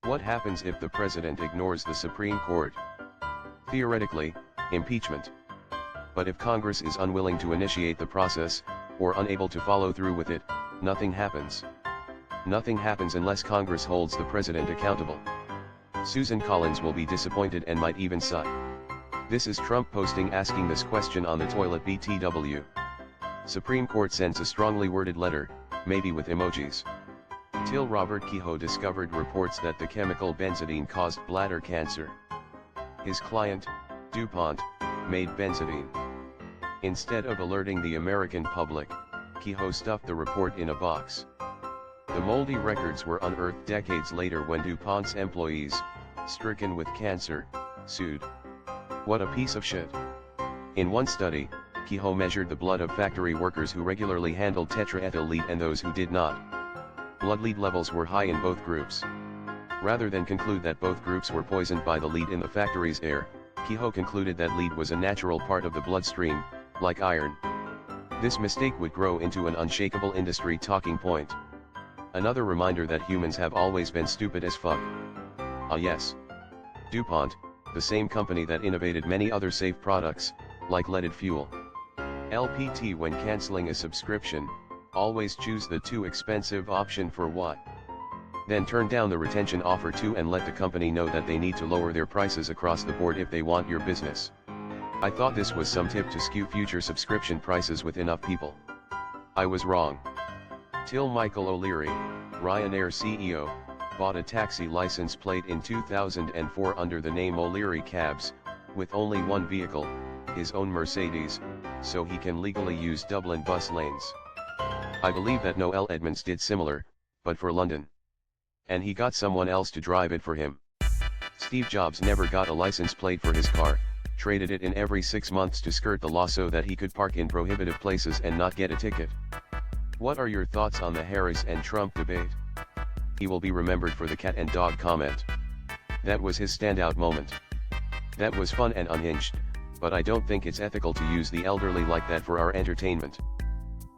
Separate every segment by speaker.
Speaker 1: What happens if the president ignores the Supreme Court? Theoretically, impeachment. But if Congress is unwilling to initiate the process, or unable to follow through with it, nothing happens. Nothing happens unless Congress holds the president accountable. Susan Collins will be disappointed and might even sigh. This is Trump posting asking this question on the toilet BTW. Supreme Court sends a strongly worded letter, maybe with emojis. Till Robert Kehoe discovered reports that the chemical benzodine caused bladder cancer. His client, DuPont, made benzodine. Instead of alerting the American public, Kehoe stuffed the report in a box. The moldy records were unearthed decades later when DuPont's employees, stricken with cancer, sued. What a piece of shit. In one study, Kehoe measured the blood of factory workers who regularly handled tetraethyl lead and those who did not. Blood lead levels were high in both groups. Rather than conclude that both groups were poisoned by the lead in the factory's air, Kehoe concluded that lead was a natural part of the bloodstream, like iron. This mistake would grow into an unshakable industry talking point. Another reminder that humans have always been stupid as fuck. Ah yes. DuPont, the same company that innovated many other safe products, like leaded fuel. LPT when canceling a subscription, always choose the too expensive option for what? Then turn down the retention offer too and let the company know that they need to lower their prices across the board if they want your business. I thought this was some tip to skew future subscription prices with enough people. I was wrong. Till Michael O'Leary, Ryanair CEO, bought a taxi license plate in 2004 under the name O'Leary Cabs, with only one vehicle, his own Mercedes, so he can legally use Dublin bus lanes. I believe that Noel Edmonds did similar, but for London. And he got someone else to drive it for him. Steve Jobs never got a license plate for his car, traded it in every 6 months to skirt the law so that he could park in prohibitive places and not get a ticket. What are your thoughts on the Harris and Trump debate? He will be remembered for the cat and dog comment. That was his standout moment. That was fun and unhinged, but I don't think it's ethical to use the elderly like that for our entertainment.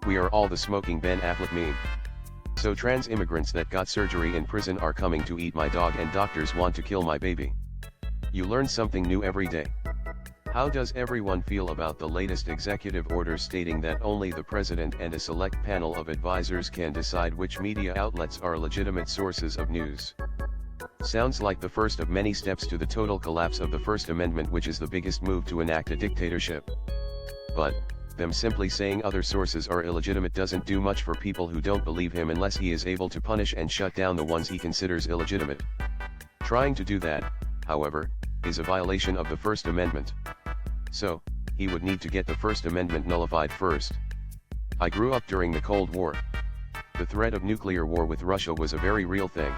Speaker 1: We are all the smoking Ben Affleck meme. So trans immigrants that got surgery in prison are coming to eat my dog and doctors want to kill my baby. You learn something new every day. How does everyone feel about the latest executive order stating that only the president and a select panel of advisors can decide which media outlets are legitimate sources of news? Sounds like the first of many steps to the total collapse of the First Amendment, which is the biggest move to enact a dictatorship. But, them simply saying other sources are illegitimate doesn't do much for people who don't believe him unless he is able to punish and shut down the ones he considers illegitimate. Trying to do that, however, is a violation of the First Amendment. So, he would need to get the First Amendment nullified first. I grew up during the Cold War. The threat of nuclear war with Russia was a very real thing.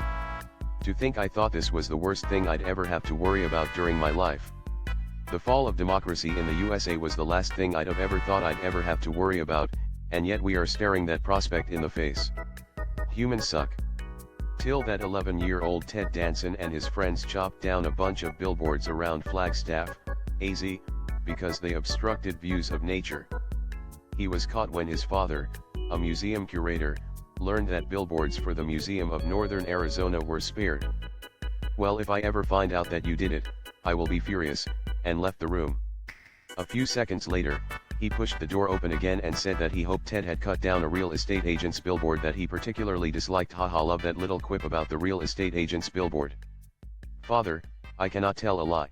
Speaker 1: To think I thought this was the worst thing I'd ever have to worry about during my life. The fall of democracy in the USA was the last thing I'd have ever thought I'd ever have to worry about, and yet we are staring that prospect in the face. Humans suck. Till that 11-year-old Ted Danson and his friends chopped down a bunch of billboards around Flagstaff, AZ, because they obstructed views of nature. He was caught when his father, a museum curator, learned that billboards for the Museum of Northern Arizona were spared. Well, if I ever find out that you did it, I will be furious, and left the room. A few seconds later, he pushed the door open again and said that he hoped Ted had cut down a real estate agent's billboard that he particularly disliked. Haha, love that little quip about the real estate agent's billboard. Father, I cannot tell a lie.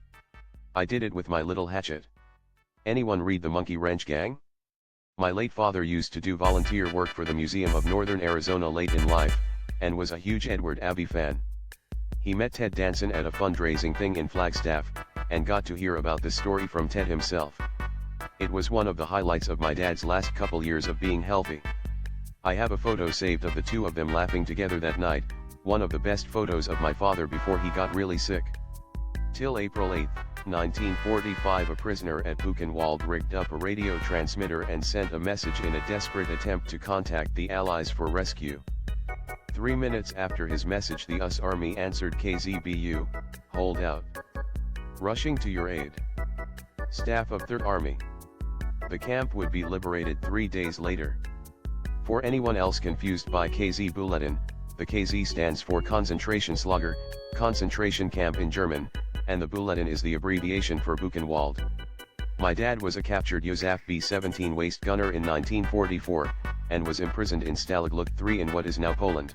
Speaker 1: I did it with my little hatchet. Anyone read The Monkey Wrench Gang? My late father used to do volunteer work for the Museum of Northern Arizona late in life, and was a huge Edward Abbey fan. He met Ted Danson at a fundraising thing in Flagstaff, and got to hear about the story from Ted himself. It was one of the highlights of my dad's last couple years of being healthy. I have a photo saved of the two of them laughing together that night, one of the best photos of my father before he got really sick. Till April 8, 1945, a prisoner at Buchenwald rigged up a radio transmitter and sent a message in a desperate attempt to contact the Allies for rescue. 3 minutes after his message, the US Army answered, KZBU, hold out. Rushing to your aid. Staff of 3rd Army. The camp would be liberated 3 days later. For anyone else confused by KZ Bulletin, the KZ stands for Konzentrationslager, concentration camp in German, and the Bulletin is the abbreviation for Buchenwald. My dad was a captured Josef B-17 waist gunner in 1944, and was imprisoned in Stalag Luke III in what is now Poland.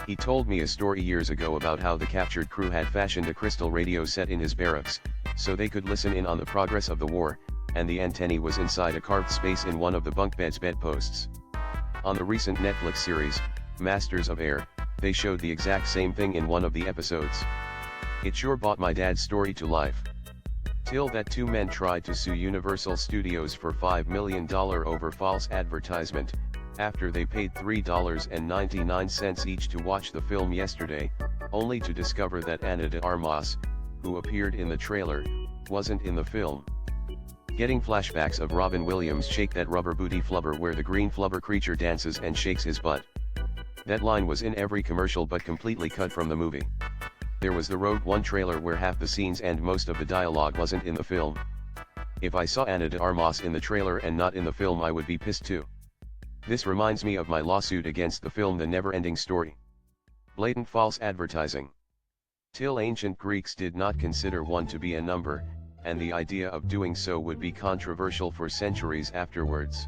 Speaker 1: He told me a story years ago about how the captured crew had fashioned a crystal radio set in his barracks, so they could listen in on the progress of the war, and the antennae was inside a carved space in one of the bunk bed's bedposts. On the recent Netflix series, Masters of Air, they showed the exact same thing in one of the episodes. It sure brought my dad's story to life. Till that two men tried to sue Universal Studios for $5 million over false advertisement, after they paid $3.99 each to watch the film yesterday, only to discover that Ana de Armas, who appeared in the trailer, wasn't in the film. Getting flashbacks of Robin Williams' Shake That Rubber Booty Flubber where the green flubber creature dances and shakes his butt. That line was in every commercial but completely cut from the movie. There was the Rogue One trailer where half the scenes and most of the dialogue wasn't in the film. If I saw Ana de Armas in the trailer and not in the film I would be pissed too. This reminds me of my lawsuit against the film The Never-Ending Story. Blatant false advertising. Till ancient Greeks did not consider one to be a number, and the idea of doing so would be controversial for centuries afterwards.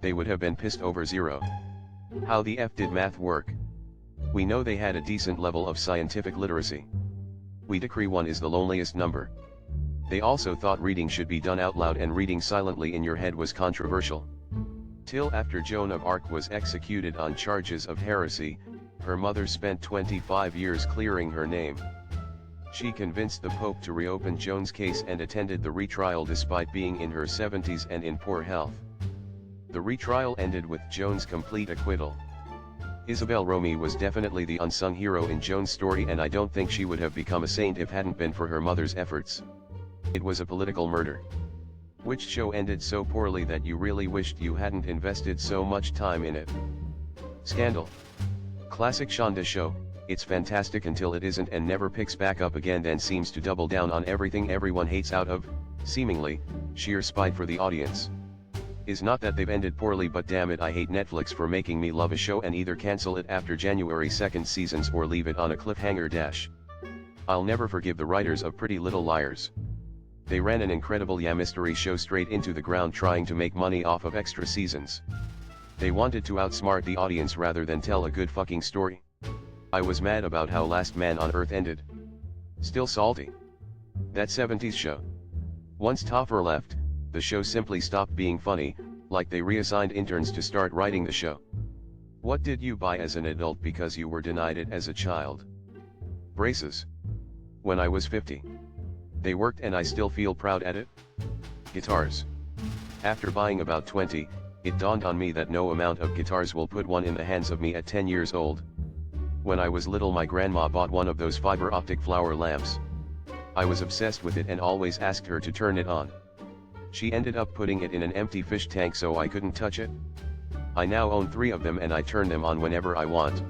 Speaker 1: They would have been pissed over zero. How the F did math work? We know they had a decent level of scientific literacy. We decree one is the loneliest number. They also thought reading should be done out loud and reading silently in your head was controversial. Till after Joan of Arc was executed on charges of heresy, her mother spent 25 years clearing her name. She convinced the Pope to reopen Joan's case and attended the retrial despite being in her 70s and in poor health. The retrial ended with Joan's complete acquittal. Isabel Romee was definitely the unsung hero in Joan's story, and I don't think she would have become a saint if hadn't been for her mother's efforts. It was a political murder. Which show ended so poorly that you really wished you hadn't invested so much time in it. Scandal. Classic Shonda show, it's fantastic until it isn't and never picks back up again, then seems to double down on everything everyone hates out of, seemingly, sheer spite for the audience. Is not that they've ended poorly, but damn it, I hate Netflix for making me love a show and either cancel it after January 2nd seasons or leave it on a cliffhanger dash. I'll never forgive the writers of Pretty Little Liars. They ran an incredible mystery show straight into the ground trying to make money off of extra seasons. They wanted to outsmart the audience rather than tell a good fucking story. I was mad about how Last Man on Earth ended. Still salty. That 70s show. Once Topher left, the show simply stopped being funny, like they reassigned interns to start writing the show. What did you buy as an adult because you were denied it as a child? Braces. When I was 50. They worked and I still feel proud at it. Guitars. After buying about 20, it dawned on me that no amount of guitars will put one in the hands of me at 10 years old. When I was little, my grandma bought one of those fiber optic flower lamps. I was obsessed with it and always asked her to turn it on. She ended up putting it in an empty fish tank so I couldn't touch it. I now own 3 of them and I turn them on whenever I want.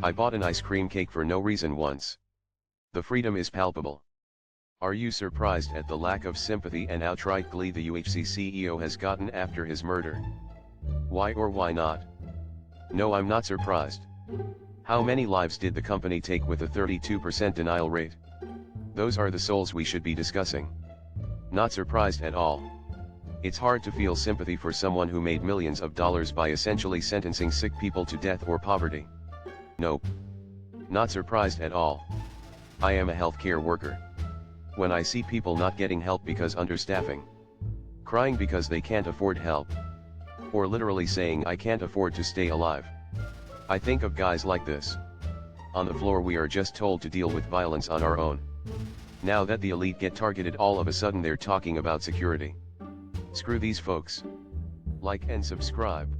Speaker 1: I bought an ice cream cake for no reason once. The freedom is palpable. Are you surprised at the lack of sympathy and outright glee the UHC CEO has gotten after his murder? Why or why not? No, I'm not surprised. How many lives did the company take with a 32% denial rate? Those are the souls we should be discussing. Not surprised at all. It's hard to feel sympathy for someone who made millions of dollars by essentially sentencing sick people to death or poverty. Nope. Not surprised at all. I am a healthcare worker. When I see people not getting help because understaffing, crying because they can't afford help, or literally saying I can't afford to stay alive, I think of guys like this. On the floor we are just told to deal with violence on our own. Now that the elite get targeted, all of a sudden they're talking about security. Screw these folks. Like and subscribe.